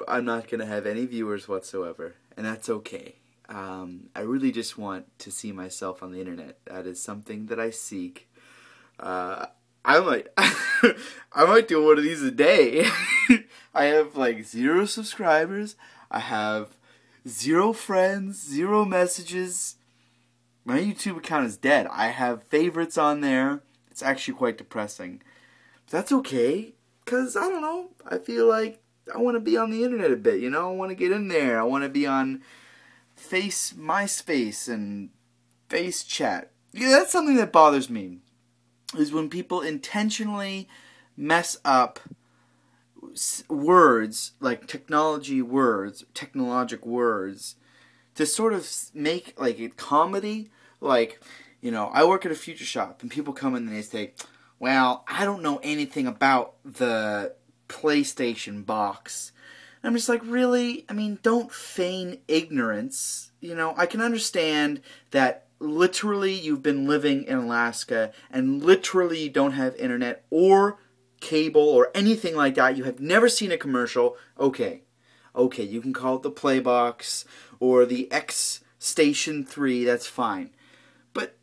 I'm not going to have any viewers whatsoever, and that's okay. I really just want to see myself on the internet. That is something that I seek. I might, I might do one of these a day. I have like 0 subscribers. I have 0 friends, 0 messages. My YouTube account is dead. I have favorites on there. It's actually quite depressing. But that's okay, because, I don't know, I feel like I want to be on the internet a bit, you know? I want to get in there. I want to be on MySpace and Face Chat. Yeah, that's something that bothers me, is when people intentionally mess up words, like technologic words, to sort of make, like, a comedy. Like, you know, I work at a future shop, and people come in and they say, well, I don't know anything about the PlayStation box. And I'm just like, really? I mean, don't feign ignorance. You know, I can understand that literally you've been living in Alaska, and literally you don't have internet or cable or anything like that. You have never seen a commercial. Okay, you can call it the Playbox or the X Station 3, that's fine. But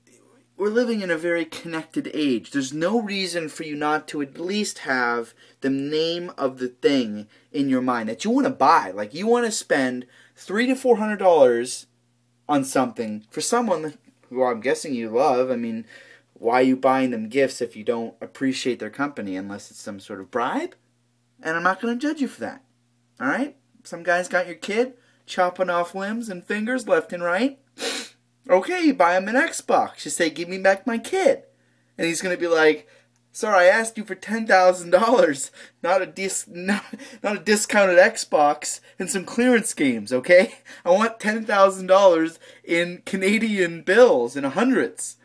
we're living in a very connected age. There's no reason for you not to at least have the name of the thing in your mind that you want to buy. Like, you want to spend $300 to $400 on something for someone who I'm guessing you love. I mean, why are you buying them gifts if you don't appreciate their company, unless it's some sort of bribe? And I'm not going to judge you for that. Alright? Some guy's got your kid chopping off limbs and fingers left and right. Okay, you buy him an Xbox. You say, give me back my kid. And he's going to be like, sir, I asked you for $10,000, not a discounted Xbox and some clearance games, okay? I want $10,000 in Canadian bills, in hundreds.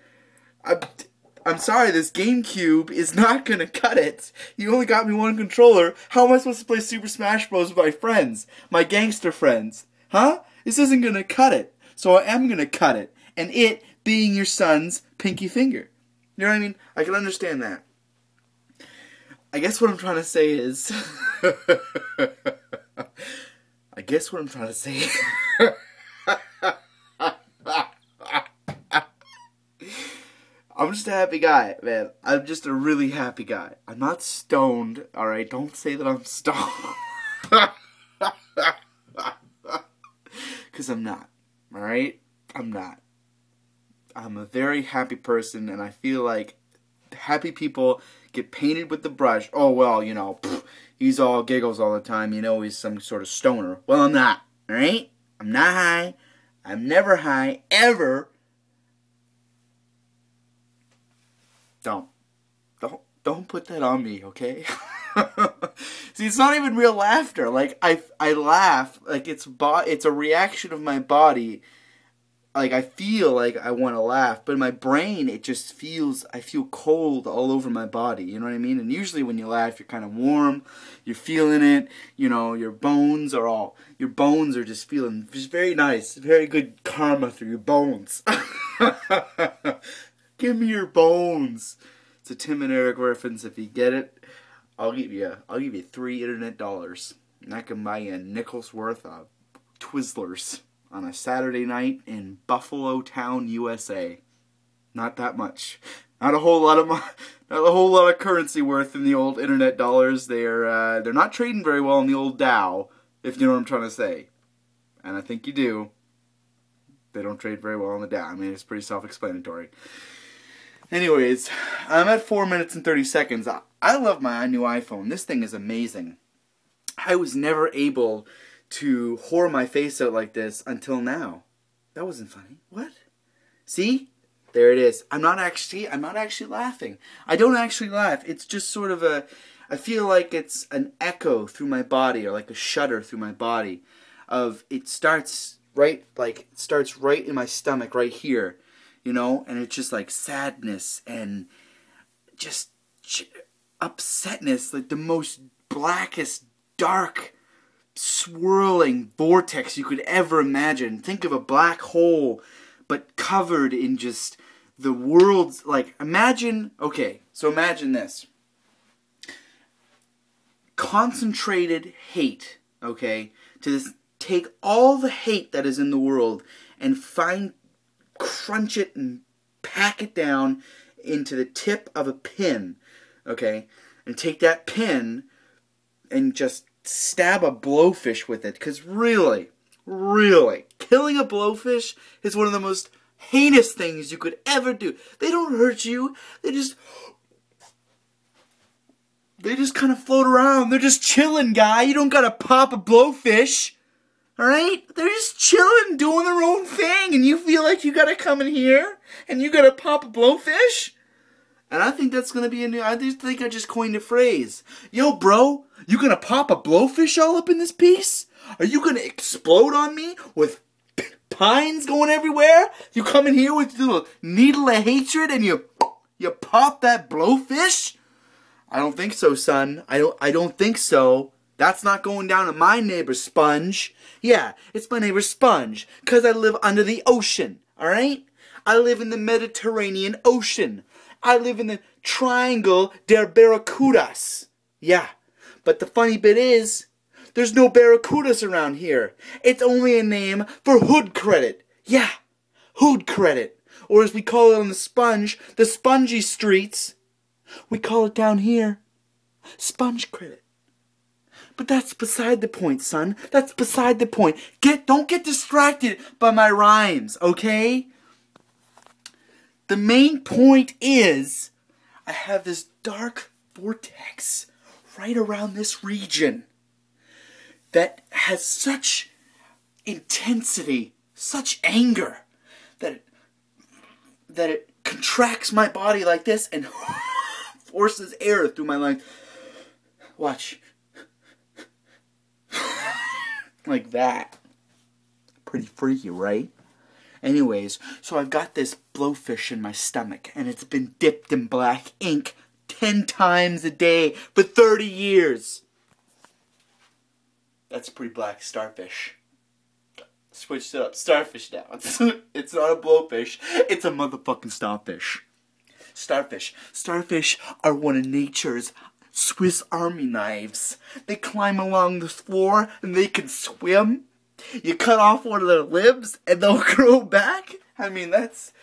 I'm sorry, this GameCube is not going to cut it. You only got me one controller. How am I supposed to play Super Smash Bros. With my friends? My gangster friends? Huh? This isn't going to cut it. So I am going to cut it. And it being your son's pinky finger. You know what I mean? I can understand that. I guess what I'm trying to say is... I'm just a happy guy, man. I'm just a really happy guy. I'm not stoned, alright? Don't say that I'm stoned. Because I'm not, alright? I'm not. I'm a very happy person, and I feel like happy people get painted with the brush. Oh, well, you know, he's all giggles all the time. You know, he's some sort of stoner. Well, I'm not, alright? I'm not high. I'm never high, ever. Don't put that on me, okay? See, it's not even real laughter. Like, I laugh, like it's a reaction of my body. Like, I feel like I want to laugh, but in my brain, it just feels, I feel cold all over my body, you know what I mean? And usually when you laugh, you're kind of warm, you're feeling it, you know, your bones are just feeling just very nice, very good karma through your bones. Give me your bones. It's a Tim and Eric reference. If you get it, I'll give you 3 internet dollars. And I can buy you a nickel's worth of Twizzlers on a Saturday night in Buffalo Town, USA. Not that much. Not a whole lot of currency worth in the old internet dollars. They're not trading very well in the old Dow, if you know what I'm trying to say. And I think you do. They don't trade very well on the Dow. I mean, it's pretty self-explanatory. Anyways, I'm at 4 minutes and 30 seconds. I love my new iPhone. This thing is amazing. I was never able to whore my face out like this until now. That wasn't funny. What? See? There it is. I'm not actually laughing. I don't actually laugh. It's just sort of I feel like it's an echo through my body, or like a shudder through my body of, it starts right in my stomach right here. You know, and it's just like sadness and just upsetness, like the most blackest, dark, swirling vortex you could ever imagine. Think of a black hole, but covered in just the world's, like, imagine this. Concentrated hate okay, to just take all the hate that is in the world and crunch it and pack it down into the tip of a pin, okay, and take that pin and just stab a blowfish with it. Because really, killing a blowfish is one of the most heinous things you could ever do. They don't hurt you. They just kind of float around. They're just chilling, guy. You don't gotta pop a blowfish. Alright? They're just chilling, doing their own thing. And you feel like you gotta come in here and you gotta pop a blowfish? And I think that's gonna be I think I just coined a phrase. Yo, bro, you gonna pop a blowfish all up in this piece? Are you gonna explode on me with pines going everywhere? You come in here with your little needle of hatred and you pop that blowfish? I don't think so, son. I don't think so. That's not going down to my neighbor Sponge. Yeah, it's my neighbor Sponge, because I live under the ocean, alright? I live in the Mediterranean Ocean. I live in the Triangle der Barracudas. Yeah, but the funny bit is, there's no barracudas around here. It's only a name for hood credit. Yeah, hood credit. Or as we call it on the spongy streets, we call it down here, sponge credit. But that's beside the point, son. That's beside the point. Don't get distracted by my rhymes, okay? The main point is, I have this dark vortex right around this region that has such intensity, such anger, that it contracts my body like this and forces air through my lungs. Watch. Like that. Pretty freaky, right? Anyways, so I've got this blowfish in my stomach, and it's been dipped in black ink 10 times a day for 30 years. That's a pretty black starfish. Switched it up. Starfish now. It's not a blowfish. It's a motherfucking starfish. Starfish. Starfish are one of nature's Swiss Army knives. They climb along the floor and they can swim. You cut off one of their limbs and they'll grow back. I mean, that's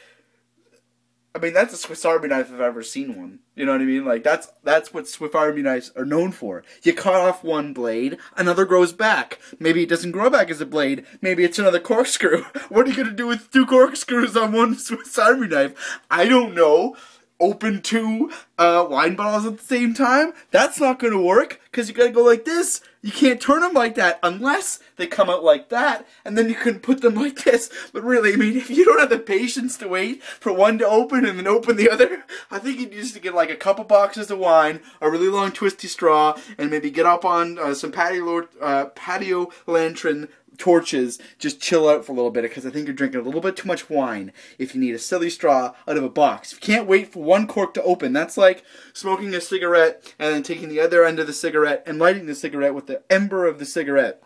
a Swiss Army knife if I've ever seen one. You know what I mean? Like, that's what Swiss Army knives are known for. You cut off one blade, another grows back. Maybe it doesn't grow back as a blade. Maybe it's another corkscrew. What are you going to do with 2 corkscrews on one Swiss Army knife? I don't know. Open 2 wine bottles at the same time? That's not going to work, because you got to go like this. You can't turn them like that unless they come out like that, and then you can put them like this. But really, I mean, if you don't have the patience to wait for one to open and then open the other, I think you need to get like a couple boxes of wine, a really long twisty straw, and maybe get up on some patio lantern torches, just chill out for a little bit, because I think you're drinking a little bit too much wine if you need a silly straw out of a box. If you can't wait for one cork to open, that's like smoking a cigarette and then taking the other end of the cigarette and lighting the cigarette with the ember of the cigarette.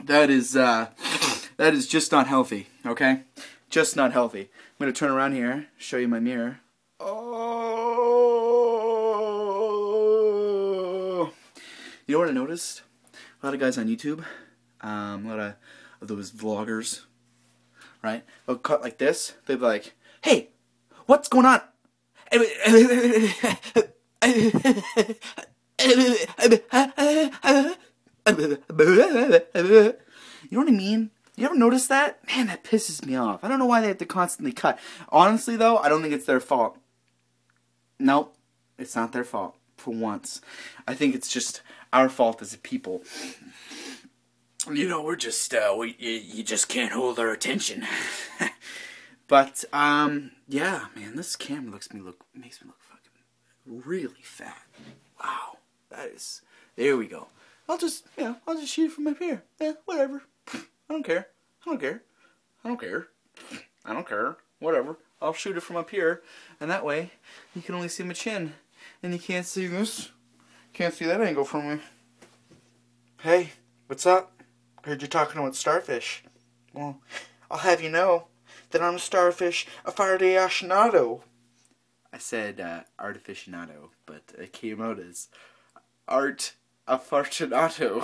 That is just not healthy, okay? Just not healthy. I'm going to turn around here, show you my mirror. Oh! You know what I noticed? A lot of guys on YouTube, a lot of those vloggers, right? They'll cut like this. They'll be like, "Hey, what's going on?" You know what I mean? You ever notice that? Man, that pisses me off. I don't know why they have to constantly cut. Honestly, though, I don't think it's their fault. Nope, it's not their fault, for once. I think it's just our fault as a people. You know, we're just, you just can't hold our attention. But, yeah, man, this camera makes me look fucking really fat. Wow, there we go. I'll just shoot it from up here. Yeah, whatever. I don't care. Whatever. I'll shoot it from up here, and that way, you can only see my chin, and you can't see this. Can't see that angle from me. Hey, what's up? Heard you talking about starfish. Well, I'll have you know that I'm a starfish aficionado. I said artificiado, but it came out as art a Fortunato.